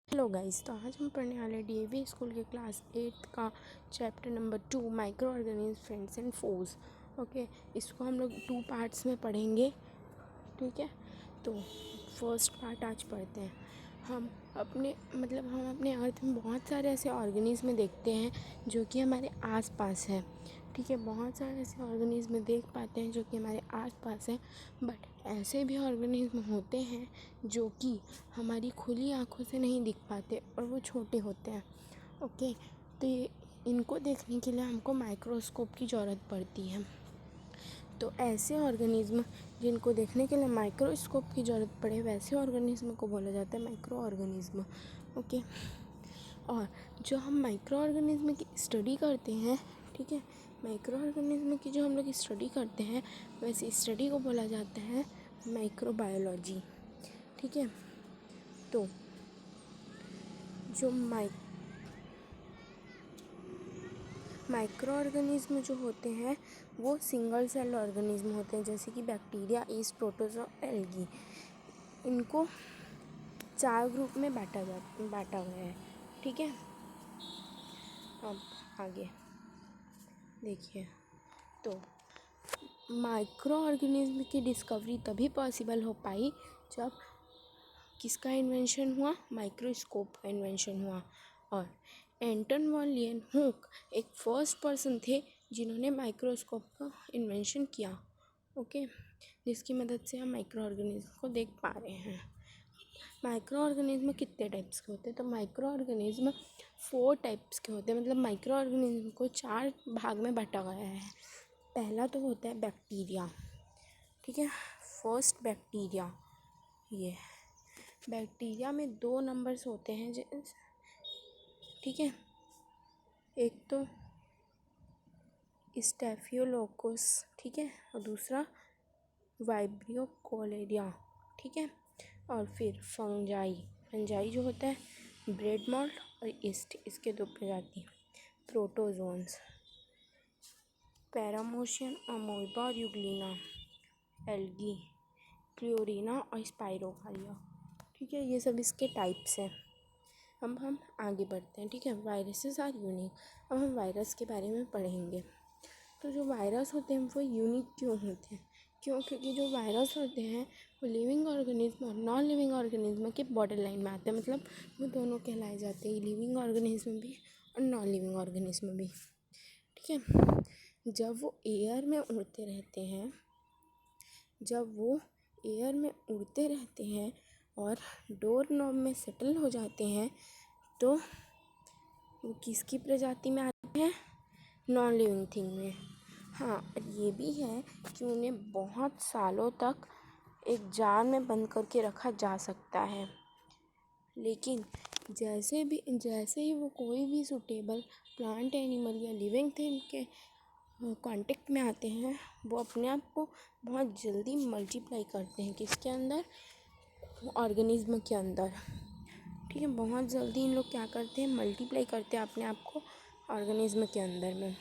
Hello guys, तो आज हम पढ़ने वाले डीएवी स्कूल के क्लास 8 का chapter number 2 microorganism friends and foes. Okay, इसको हम लोग 2 पार्ट्स में पढ़ेंगे। ठीक है, तो फर्स्ट पार्ट आज पढ़ते हैं। हम अपने अर्थ में बहुत सारे ऐसे ऑर्गेनिज्म देखते हैं जो कि हमारे आसपास है। ठीक है, बहुत सारे ऐसे ऑर्गेनिज्म देख पाते हैं जो कि हमारे आसपास है, बट ऐसे भी ऑर्गेनिज्म होते हैं जो कि हमारी खुली आँखों से नहीं दिख पाते और वो छोटे होते हैं। ओके, तो इनको देखने के लिए हमको माइक्रोस्कोप की ज़रूरत पड़ती है। तो ऐसे ऑर्गेनिज्म जिनको देखने के लिए माइक्रोस्कोप की ज़रूरत पड़े, वैसे ऑर्गेनिज्म को बोला जाता है माइक्रो ऑर्गेनिज्म। ओके, और जो हम माइक्रो ऑर्गेनिज्म की स्टडी करते हैं, ठीक है, माइक्रो ऑर्गेनिज्म की जो हम लोग स्टडी करते हैं, वैसे स्टडी को बोला जाता है माइक्रोबायोलॉजी। ठीक है, तो जो माइक्रो ऑर्गेनिज्म जो होते हैं वो सिंगल सेल ऑर्गेनिज्म होते हैं, जैसे कि बैक्टीरिया, यीस्ट, प्रोटोजोआ, एल्गी। इनको 4 ग्रुप में बांटा गया है। ठीक है, अब आगे देखिए, तो माइक्रो ऑर्गेनिज्म की डिस्कवरी तभी पॉसिबल हो पाई जब किसका इन्वेंशन हुआ, माइक्रोस्कोप का इन्वेंशन हुआ। और एंटन वॉन लीएनहुक एक फर्स्ट पर्सन थे जिन्होंने माइक्रोस्कोप का इन्वेंशन किया। ओके, जिसकी मदद से हम माइक्रो ऑर्गेनिज्म को देख पा रहे हैं। माइक्रो ऑर्गेनिज्म कितने टाइप्स के होते हैं? तो माइक्रो ऑर्गेनिज्म 4 टाइप्स के होते हैं, मतलब माइक्रो ऑर्गेनिज्म को 4 भाग में बांटा गया है। पहला तो होता है बैक्टीरिया। ठीक है, फर्स्ट बैक्टीरिया। ये बैक्टीरिया में 2 नंबर्स होते हैं। ठीक है, एक तो स्टेफियोलोकोस, ठीक है, और दूसरा वाइब्रियो कोलेरिया। ठीक है, और फिर फंजाई जो होता है ब्रेड मॉल्ट और ईस्ट, इसके 2 प्रजाति। प्रोटोजोन्स पैरामोशियन, अमोइबा और यूग्लिना। एल्गी, क्लोरिना और स्पाइरोकारिया। ठीक है, ये सब इसके टाइप्स हैं। अब हम आगे बढ़ते हैं। ठीक है, वायरसेस आर यूनिक। अब हम वायरस के बारे में पढ़ेंगे। तो जो वायरस होते हैं वो यूनिक क्यों होते हैं? क्योंकि जो वायरस होते हैं वो लिविंग ऑर्गेनिज्म और नॉन लिविंग ऑर्गेनिज्म के बॉर्डर लाइन में आते हैं, मतलब वो दोनों कहलाए जाते हैं, लिविंग ऑर्गेनिज्म भी और नॉन लिविंग ऑर्गेनिज्म भी। ठीक है, जब वो एयर में उड़ते रहते हैं और डोर नॉब में सेटल हो जाते हैं, तो वो किसकी प्रजाति में आते हैं? नॉन लिविंग थिंग में। हाँ, और ये भी है कि उन्हें बहुत सालों तक एक जार में बंद करके रखा जा सकता है, लेकिन जैसे ही वो कोई भी सूटेबल प्लांट, एनिमल या लिविंग थिंग के कांटेक्ट में आते हैं, वो अपने आप को बहुत जल्दी मल्टीप्लाई करते हैं। किसके अंदर? ऑर्गेनिज्म के अंदर। ठीक है, बहुत जल्दी इन लोग क्या करते हैं? मल्टीप्लाई करते हैं अपने आप को ऑर्गेनिज्म के अंदर में।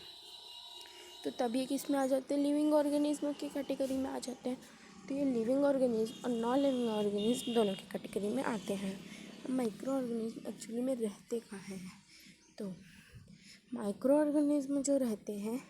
तो तभी किस में आ जाते हैं? लिविंग ऑर्गेनिज्म की कैटेगरी में आ जाते हैं। तो ये लिविंग ऑर्गेनिज्म और नॉन लिविंग ऑर्गेनिज्म दोनों की कैटेगरी में आते हैं। माइक्रो ऑर्गेनिज्म एक्चुअली में रहते कहाँ हैं? तो माइक्रो ऑर्गेनिज्म जो रहते हैं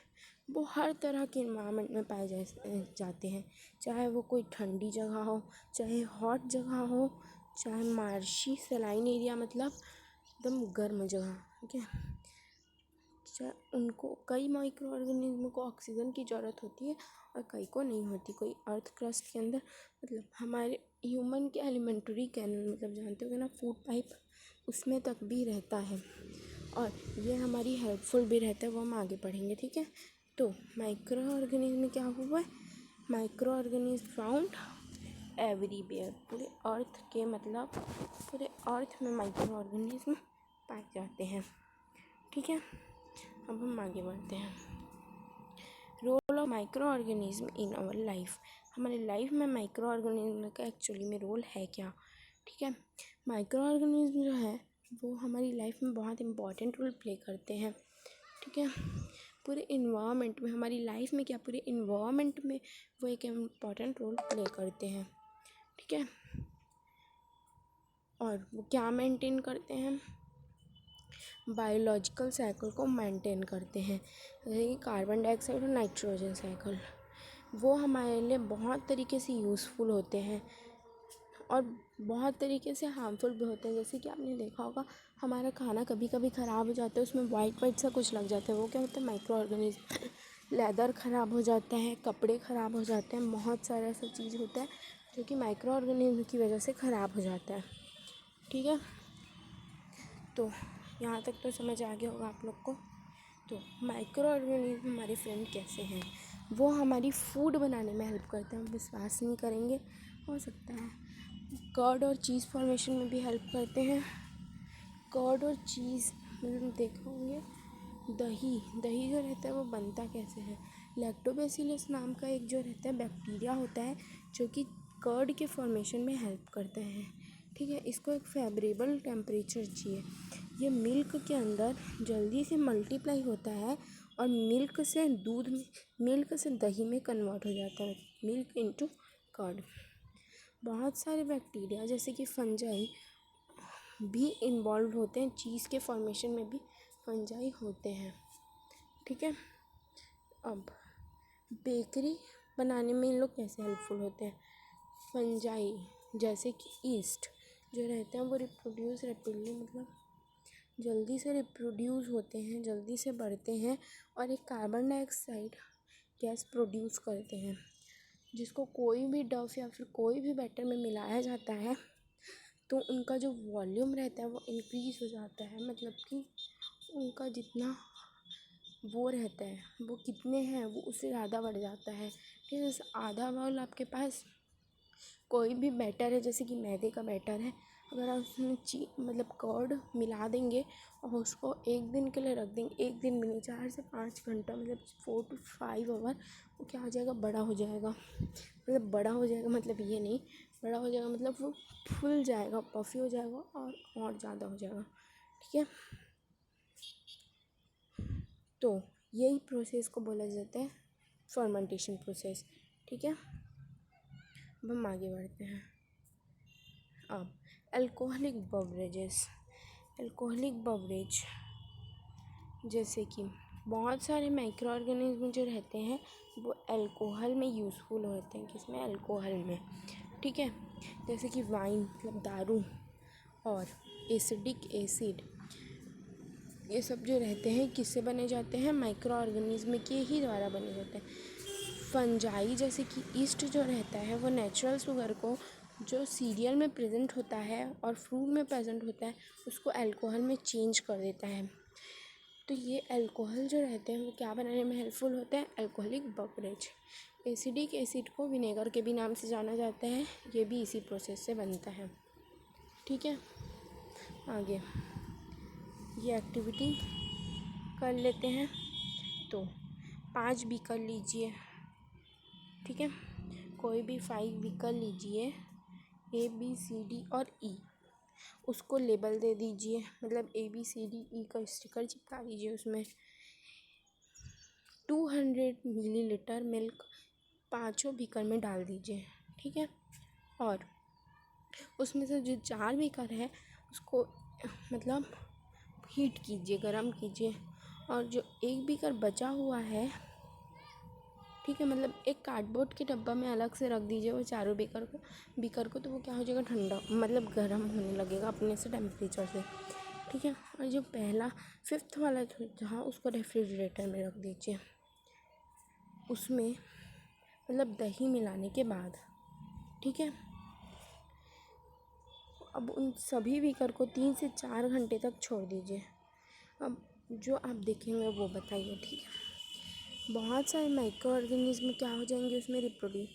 वो हर तरह के इन्वायरमेंट में पाए जाते हैं, चाहे वो कोई ठंडी जगह हो, चाहे हॉट जगह हो, चाहे मार्शी सलाइन एरिया, मतलब एकदम गर्म जगह। ठीक है, उनको कई माइक्रो ऑर्गेनिज्म को ऑक्सीजन की ज़रूरत होती है और कई को नहीं होती। कोई अर्थ क्रस्ट के अंदर, मतलब हमारे ह्यूमन के एलिमेंट्री कैनल, मतलब जानते होगे ना, फूड पाइप, उसमें तक भी रहता है और ये हमारी हेल्पफुल भी रहता है, वो हम आगे पढ़ेंगे। ठीक है, तो माइक्रो ऑर्गेनिज्म में क्या हुआ है? Micro organism found everywhere. पूरे अर्थ के, मतलब पूरे अर्थ में माइक्रो ऑर्गेनिज्म पाए जाते हैं। ठीक है, अब हम आगे बढ़ते हैं। Role of micro organism in our life. हमारे लाइफ में माइक्रो ऑर्गेनिज्म का एक्चुअली में रोल है क्या? ठीक है, माइक्रो ऑर्गेनिज्म जो है वो हमारी लाइफ में बहुत इम्पॉर्टेंट रोल प्ले करते हैं। ठीक है, पूरे इन्वायरमेंट में, हमारी लाइफ में क्या, पूरे इन्वायरमेंट में वो एक इम्पॉर्टेंट रोल प्ले करते हैं। ठीक है, और वो क्या मेंटेन करते हैं, बायोलॉजिकल साइकिल को मेंटेन करते हैं, जैसे कि कार्बन डाइऑक्साइड और नाइट्रोजन साइकिल। वो हमारे लिए बहुत तरीके से यूज़फुल होते हैं और बहुत तरीके से हार्मफुल भी होते हैं। जैसे कि आपने देखा होगा हमारा खाना कभी कभी ख़राब हो जाता है, उसमें वाइट वाइट सा कुछ लग जाता है, वो क्या होता है, माइक्रो ऑर्गेनिज्म। लेदर ख़राब हो जाता है, कपड़े ख़राब हो जाते हैं, बहुत सारा ऐसा चीज़ होता है जो कि माइक्रो ऑर्गेनिज्म की वजह से ख़राब हो जाता है। ठीक है, तो यहाँ तक तो समझ आ गया होगा आप लोग को। तो माइक्रो ऑर्गेनिज्म हमारे फ्रेंड कैसे हैं, वो हमारी फूड बनाने में हेल्प करते हैं। हम विश्वास नहीं करेंगे, हो सकता है कर्ड और चीज़ फॉर्मेशन में भी हेल्प करते हैं। कर्ड और चीज़ मतलब देखे होंगे, दही दही जो रहता है वो बनता कैसे है, लैक्टोबैसिलस नाम का एक जो रहता है बैक्टीरिया होता है जो कि कर्ड के फॉर्मेशन में हेल्प करता है। ठीक है, इसको एक फेवरेबल टेम्परेचर चाहिए। ये मिल्क के अंदर जल्दी से मल्टीप्लाई होता है और मिल्क से दूध में, मिल्क से दही में कन्वर्ट हो जाता है, मिल्क इनटू कर्ड। बहुत सारे बैक्टीरिया जैसे कि फंजाई भी इन्वॉल्व होते हैं, चीज़ के फॉर्मेशन में भी फंजाई होते हैं। ठीक है, अब बेकरी बनाने में इन लोग कैसे हेल्पफुल होते हैं, फंजाई जैसे कि ईस्ट जो रहते हैं वो रिप्रोड्यूस रैपिडली, मतलब जल्दी से रिप्रोड्यूस होते हैं, जल्दी से बढ़ते हैं और एक कार्बन डाइऑक्साइड गैस प्रोड्यूस करते हैं, जिसको कोई भी डफ या फिर कोई भी बैटर में मिलाया जाता है तो उनका जो वॉल्यूम रहता है वो इंक्रीज़ हो जाता है। मतलब कि उनका जितना वो रहता है वो कितने हैं वो उससे ज़्यादा बढ़ जाता है। ठीक है, जैसे आधा बाउल आपके पास कोई भी बैटर है, जैसे कि मैदे का बैटर है, अगर आप उसमें मतलब कर्ड मिला देंगे और उसको एक दिन के लिए रख देंगे, एक दिन भी नहीं, 4 से 5 घंटा, मतलब 4 to 5 आवर, वो क्या हो जाएगा, बड़ा हो जाएगा। मतलब बड़ा हो जाएगा मतलब ये नहीं, बड़ा हो जाएगा मतलब वो फूल जाएगा, पफ़ी हो जाएगा और ज़्यादा हो जाएगा। ठीक है, तो यही प्रोसेस को बोला जाता है फर्मेंटेशन प्रोसेस। ठीक है, अब हम आगे बढ़ते हैं। अब अल्कोहलिक बवरेजेस, अल्कोहलिक बवरेज जैसे कि बहुत सारे माइक्रो ऑर्गेनिज्म जो रहते हैं वो अल्कोहल में यूज़फुल होते हैं, किसमें, अल्कोहल में। ठीक है, जैसे कि वाइन मतलब दारू और एसिडिक एसिड, ये सब जो रहते हैं किससे बने जाते हैं, माइक्रो ऑर्गेनिज्म के ही द्वारा बने जाते हैं। फंजाई जैसे कि ईस्ट जो रहता है वो नेचुरल शुगर को जो सीरियल में प्रेजेंट होता है और फ्रूट में प्रेजेंट होता है उसको अल्कोहल में चेंज कर देता है। तो ये अल्कोहल जो रहते हैं वो क्या बनाने में हेल्पफुल होते हैं, अल्कोहलिक बवरेज। एसिडिक एसिड को विनेगर के भी नाम से जाना जाता है, ये भी इसी प्रोसेस से बनता है। ठीक है, आगे ये एक्टिविटी कर लेते हैं। तो 5 बीकर लीजिए, ठीक है, कोई भी 5 बीकर लीजिए, ABCD और E, उसको लेबल दे दीजिए, मतलब ABCDE का स्टिकर चिपका दीजिए उसमें। 200 मिलीलीटर मिल्क पाँचों बीकर में डाल दीजिए। ठीक है, और उसमें से जो 4 बीकर है उसको मतलब हीट कीजिए, गरम कीजिए, और जो 1 बीकर बचा हुआ है, ठीक है, मतलब एक कार्डबोर्ड के डब्बा में अलग से रख दीजिए वो चारों बीकर को, तो वो क्या हो जाएगा, ठंडा, मतलब गर्म होने लगेगा अपने से टेम्परेचर से। ठीक है, और जो पहला 5th वाला जहाँ उसको रेफ्रिजरेटर में रख दीजिए, उसमें मतलब दही मिलाने के बाद। ठीक है, अब उन सभी बीकर को 3 से 4 घंटे तक छोड़ दीजिए। अब जो आप देखेंगे वो बताइए। ठीक है, बहुत सारे माइक्रो ऑर्गेनिज्म क्या हो जाएंगे उसमें, रिप्रोड्यूस,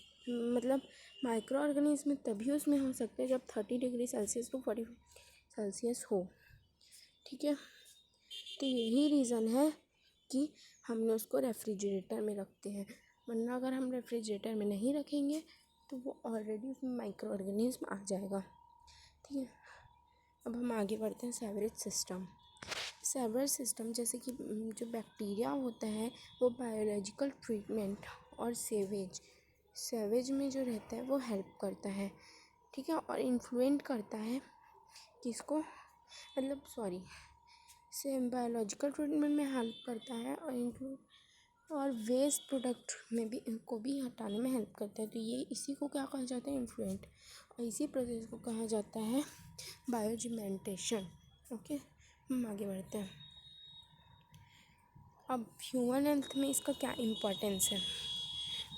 मतलब माइक्रो ऑर्गेनिज्म तभी उसमें हो सकते हैं जब 30 डिग्री सेल्सियस टू 40 सेल्सियस हो। ठीक है, तो यही रीज़न है कि हमने उसको रेफ्रिजरेटर में रखते हैं, वरना अगर हम रेफ्रिजरेटर में नहीं रखेंगे तो वो ऑलरेडी उसमें माइक्रो ऑर्गेनिज्म आ जाएगा। ठीक है, अब हम आगे बढ़ते हैं सेवरेज सिस्टम। सेवरेज सिस्टम जैसे कि जो बैक्टीरिया होता है वो बायोलॉजिकल ट्रीटमेंट और सेवेज में जो रहता है वो हेल्प करता है। ठीक है, और इन्फ्लुएंट करता है किसको मतलब सॉरी से बायोलॉजिकल ट्रीटमेंट में हेल्प करता है और वेस्ट प्रोडक्ट में भी इनको भी हटाने में हेल्प करता है। तो ये इसी को क्या कहा जाता है, इन्फ्लुएंट, और इसी प्रोसेस को कहा जाता है बायोजिमेंटेशन। ओके, हम आगे बढ़ते हैं। अब ह्यूमन हेल्थ में इसका क्या इम्पोर्टेंस है।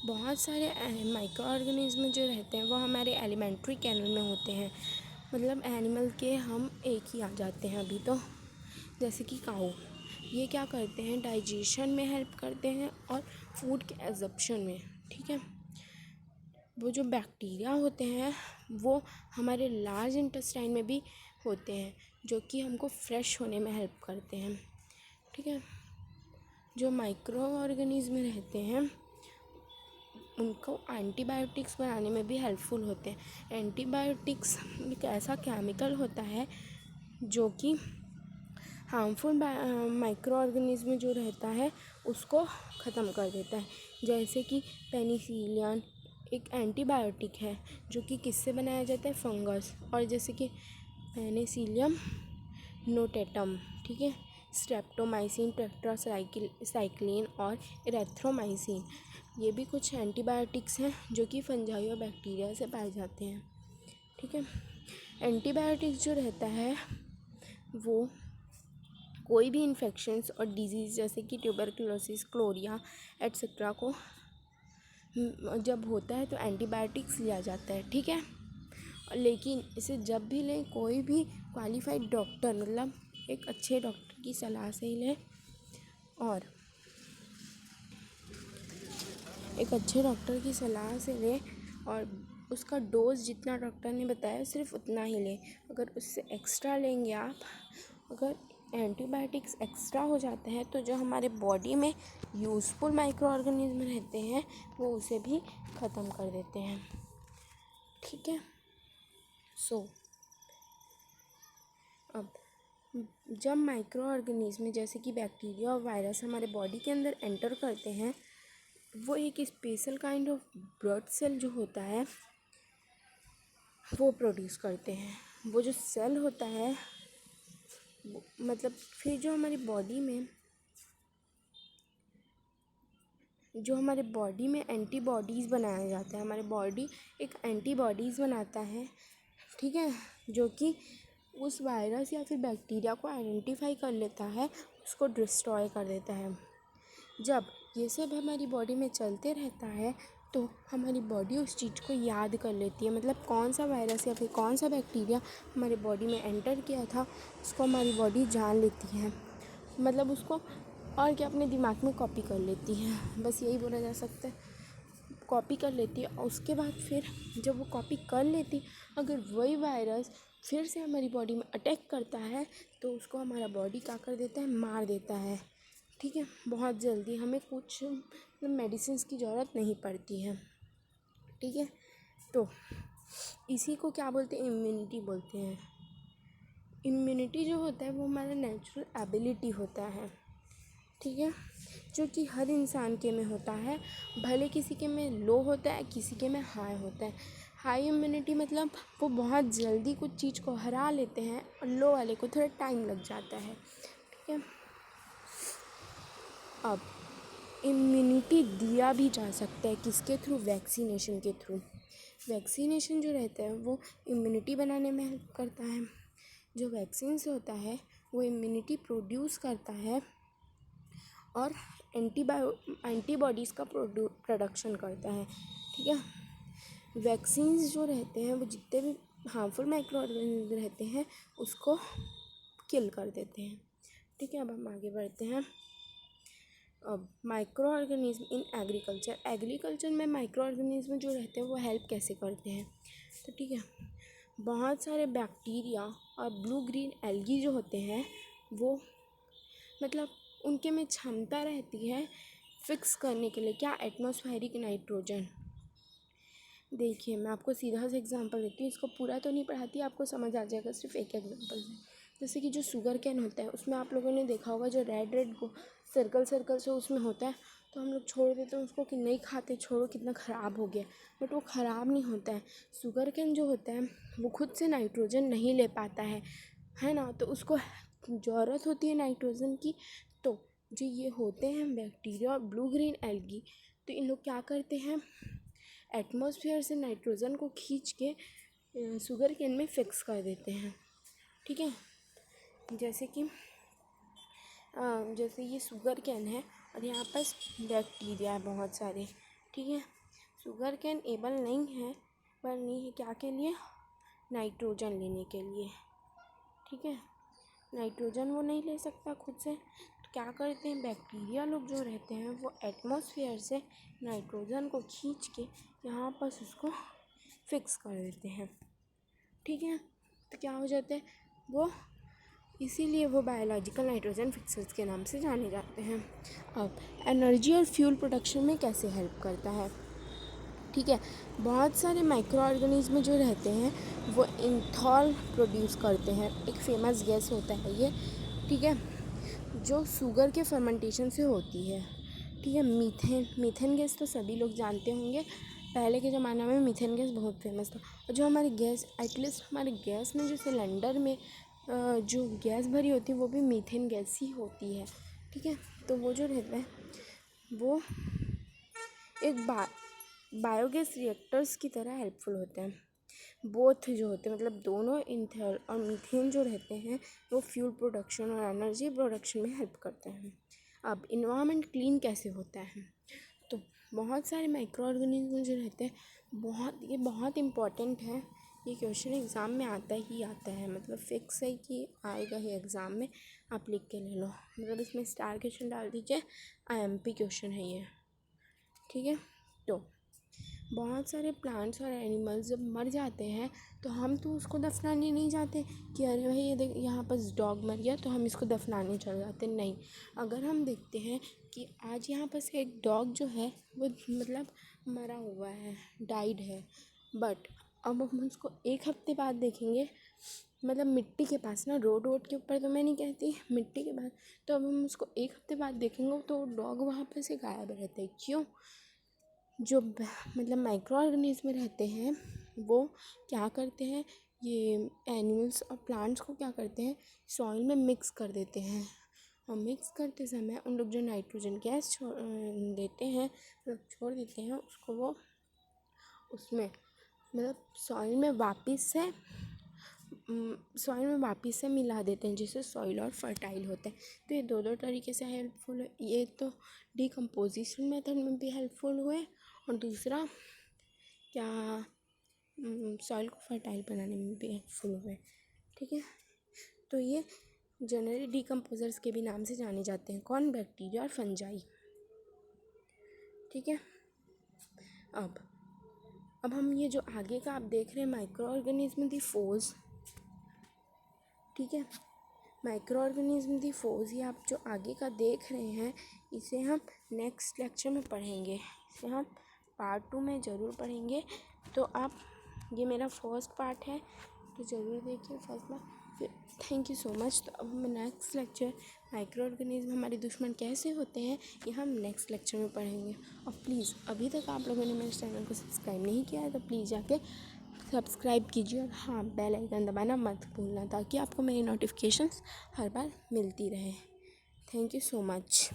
बहुत सारे माइक्रो ऑर्गेनिज्म जो रहते हैं वो हमारे एलिमेंट्री कैनल में होते हैं, मतलब एनिमल के हम एक ही आ जाते हैं अभी तो। जैसे कि काऊ, ये क्या करते हैं, डाइजेशन में हेल्प करते हैं और फूड के एब्जॉर्प्शन में। ठीक है, वो जो बैक्टीरिया होते हैं वो हमारे लार्ज इंटेस्टाइन में भी होते हैं, जो कि हमको फ्रेश होने में हेल्प करते हैं। ठीक है, जो माइक्रो ऑर्गेनिज्म रहते हैं उनको एंटीबायोटिक्स बनाने में भी हेल्पफुल होते हैं। एंटीबायोटिक्स एक ऐसा केमिकल होता है जो कि हार्मफुल माइक्रो ऑर्गेनिज्म जो रहता है उसको ख़त्म कर देता है। जैसे कि पेनिसिलिन एक एंटीबायोटिक है जो कि किससे बनाया जाता है, फंगस। और जैसे कि पेनिसिलियम नोटेटम, ठीक है, स्ट्रेप्टोमाइसिन, टेट्रासाइक्लिन और इरेथ्रोमाइसिन, ये भी कुछ एंटीबायोटिक्स हैं जो कि फंजाई और बैक्टीरिया से पाए जाते हैं। ठीक है, एंटीबायोटिक्स जो रहता है वो कोई भी इन्फेक्शंस और डिजीज़ जैसे कि ट्यूबरकुलोसिस, क्लोरिया एट्सेट्रा को जब होता है तो एंटीबायोटिक्स लिया जाता है। ठीक है, लेकिन इसे जब भी लें कोई भी क्वालिफाइड डॉक्टर, मतलब एक अच्छे डॉक्टर की सलाह से ही लें, और एक अच्छे डॉक्टर की सलाह से लें और उसका डोज जितना डॉक्टर ने बताया सिर्फ उतना ही लें। अगर उससे एक्स्ट्रा लेंगे आप, अगर एंटीबायोटिक्स एक्स्ट्रा हो जाते हैं तो जो हमारे बॉडी में यूज़फुल माइक्रो ऑर्गेनिज्म रहते हैं वो उसे भी ख़त्म कर देते हैं। ठीक है, अब जब माइक्रो ऑर्गेनिज्म जैसे कि बैक्टीरिया और वायरस हमारे बॉडी के अंदर एंटर करते हैं, वो एक special kind of blood cell जो होता है वो प्रोड्यूस करते हैं। वो जो सेल होता है मतलब फिर जो हमारी बॉडी में एंटीबॉडीज़ बनाया जाता है। हमारे बॉडी एक एंटीबॉडीज़ बनाता है, ठीक है, जो कि उस वायरस या फिर बैक्टीरिया को आइडेंटिफाई कर लेता है, उसको डिस्ट्रॉय कर देता है। जब ये सब हमारी बॉडी में चलते रहता है तो हमारी बॉडी उस चीज़ को याद कर लेती है, मतलब कौन सा वायरस या फिर कौन सा बैक्टीरिया हमारे बॉडी में एंटर किया था उसको हमारी बॉडी जान लेती है, मतलब उसको और क्या अपने दिमाग में कॉपी कर लेती है, बस यही बोला जा सकता है, कॉपी कर लेती है। और उसके बाद फिर जब वो कॉपी कर लेती, अगर वही वायरस फिर से हमारी बॉडी में अटैक करता है तो उसको हमारा बॉडी क्या कर देता है, मार देता है। ठीक है, बहुत जल्दी, हमें कुछ मेडिसिन की ज़रूरत नहीं पड़ती है। ठीक है, तो इसी को क्या बोलते हैं, इम्यूनिटी बोलते हैं। इम्यूनिटी जो होता है वो हमारा नेचुरल एबिलिटी होता है, ठीक है, जो कि हर इंसान के में होता है, भले किसी के में लो होता है किसी के में हाई होता है। हाई इम्यूनिटी मतलब वो बहुत जल्दी कुछ चीज़ को हरा लेते हैं और लो वाले को थोड़ा टाइम लग जाता है। ठीक है, अब इम्यूनिटी दिया भी जा सकता है किसके थ्रू, वैक्सीनेशन के थ्रू। वैक्सीनेशन जो रहता है वो इम्यूनिटी बनाने में हेल्प करता है। जो वैक्सीन से होता है वो इम्यूनिटी प्रोड्यूस करता है और एंटीबॉडीज़ का प्रोडक्शन करता है। ठीक है, वैक्सीन्स जो रहते हैं वो जितने भी हार्मफुल माइक्रो ऑर्गेनिज्म रहते हैं उसको किल कर देते हैं। ठीक है, अब हम आगे बढ़ते हैं। अब माइक्रो ऑर्गेनिज्म इन एग्रीकल्चर में माइक्रो ऑर्गेनिज्म जो रहते हैं वो हेल्प कैसे करते हैं। तो ठीक है, बहुत सारे बैक्टीरिया और ब्लू ग्रीन एल्गी जो होते हैं वो मतलब उनके में क्षमता रहती है फिक्स करने के लिए क्या, एटमॉस्फेरिक नाइट्रोजन। देखिए मैं आपको सीधा सा एग्जांपल देती हूँ, इसको पूरा तो नहीं पढ़ाती, आपको समझ आ जाएगा सिर्फ एक एग्जांपल से। जैसे कि जो शुगर कैन होता है उसमें आप लोगों ने देखा होगा जो रेड सर्कल से उसमें होता है, तो हम लोग छोड़ देते हैं उसको कि नहीं खाते, छोड़ो कितना ख़राब हो गया, बट वो ख़राब नहीं होता है। शुगर केन जो होता है वो खुद से नाइट्रोजन नहीं ले पाता है ना, तो उसको ज़रूरत होती है नाइट्रोजन की। तो जो ये होते हैं बैक्टीरिया और ब्लू ग्रीन एल्गी, तो इन लोग क्या करते हैं, एटमॉस्फेयर से नाइट्रोजन को खींच के शुगर केन में फिक्स कर देते हैं। ठीक है, जैसे ये शुगर केन है और यहाँ पर बैक्टीरिया है बहुत सारे। ठीक है, शुगर केन एबल नहीं है, पर नहीं है क्या के लिए, नाइट्रोजन लेने के लिए। ठीक है, नाइट्रोजन वो नहीं ले सकता खुद से, तो क्या करते हैं बैक्टीरिया लोग जो रहते हैं वो एटमॉस्फेयर से नाइट्रोजन को खींच के यहाँ पर उसको फिक्स कर देते हैं। ठीक है, तो क्या हो जाता है वो, इसीलिए वो बायोलॉजिकल नाइट्रोजन फिक्सर्स के नाम से जाने जाते हैं। अब एनर्जी और फ्यूल प्रोडक्शन में कैसे हेल्प करता है। ठीक है, बहुत सारे माइक्रो ऑर्गेनिज्म जो रहते हैं वो इंथॉल प्रोड्यूस करते हैं, एक फेमस गैस होता है ये। ठीक है, जो शुगर के फर्मेंटेशन से होती है। ठीक है, मीथेन गैस तो सभी लोग जानते होंगे, पहले के ज़माने में मीथेन गैस बहुत फेमस था। और जो हमारी गैस, एटलीस्ट हमारे गैस में जो सिलेंडर में जो गैस भरी होती है वो भी मीथेन गैस ही होती है। ठीक है, तो वो जो रहता है वो एक बायोगैस रिएक्टर्स की तरह हेल्पफुल होते हैं। बोथ जो होते हैं मतलब दोनों इंथॉल और मीथेन जो रहते हैं वो फ्यूल प्रोडक्शन और एनर्जी प्रोडक्शन में हेल्प करते हैं। अब इन्वायरमेंट क्लीन कैसे होता है, तो बहुत सारे माइक्रो ऑर्गेनिज्म जो रहते हैं ये बहुत इम्पॉर्टेंट है। ये क्वेश्चन एग्ज़ाम में आता ही आता है, मतलब फिक्स है कि आएगा ही एग्ज़ाम में, आप लिख के ले लो, मतलब इसमें स्टार क्वेश्चन डाल दीजिए, IMP क्वेश्चन है ये। ठीक है, तो बहुत सारे प्लांट्स और एनिमल्स जब मर जाते हैं तो हम तो उसको दफनाने नहीं जाते कि अरे भाई ये देख यहाँ पर डॉग मर गया तो हम इसको दफनाने चले जाते, नहीं। अगर हम देखते हैं कि आज यहाँ पर से एक डॉग जो है वो मतलब मरा हुआ है, डाइड है, बट अब हम उसको एक हफ्ते बाद देखेंगे, मतलब मिट्टी के पास ना, रोड के ऊपर तो मैं नहीं कहती, मिट्टी के पास, तो अब हम उसको एक हफ्ते बाद देखेंगे तो डॉग वहाँ पर से गायब रहता है। क्यों, जो मतलब माइक्रो ऑर्गेनिज्म रहते हैं वो क्या करते हैं, ये एनिमल्स और प्लांट्स को क्या करते हैं, सॉइल में मिक्स कर देते हैं, और मिक्स करते समय उन लोग जो नाइट्रोजन गैस देते हैं, मतलब छोड़ देते हैं उसको, वो उसमें मतलब सॉइल में वापस से मिला देते हैं, जिससे सॉइल और फर्टाइल होते हैं। तो ये दो तरीके से हेल्पफुल है, ये तो डिकम्पोजिशन मेथड में भी हेल्पफुल हुए और दूसरा क्या सॉइल को फर्टाइल बनाने में भी हेल्पफुल हुए। ठीक है, तो ये जनरली डिकम्पोजर्स के भी नाम से जाने जाते हैं, कौन, बैक्टीरिया और फंजाई। ठीक है, अब हम ये जो आगे का आप देख रहे हैं माइक्रो ऑर्गेनिज्म दी फोर्स, ठीक है, माइक्रो ऑर्गेनिज्म दी फोर्स, ये आप जो आगे का देख रहे हैं इसे हम नेक्स्ट लेक्चर में पढ़ेंगे, इसे हम पार्ट 2 में ज़रूर पढ़ेंगे। तो आप, ये मेरा फर्स्ट पार्ट है तो ज़रूर देखिए फर्स्ट पार्ट। फिर थैंक यू सो मच। तो अब हम नेक्स्ट लेक्चर माइक्रो ऑर्गेनिज्म हमारे दुश्मन कैसे होते हैं ये हम नेक्स्ट लेक्चर में पढ़ेंगे। और प्लीज़ अभी तक आप लोगों ने मेरे चैनल को सब्सक्राइब नहीं किया है तो प्लीज़ जाके सब्सक्राइब कीजिए और हाँ, बेल आइकन दबाना मत भूलना ताकि आपको मेरी नोटिफिकेशंस हर बार मिलती रहे। Thank you so much.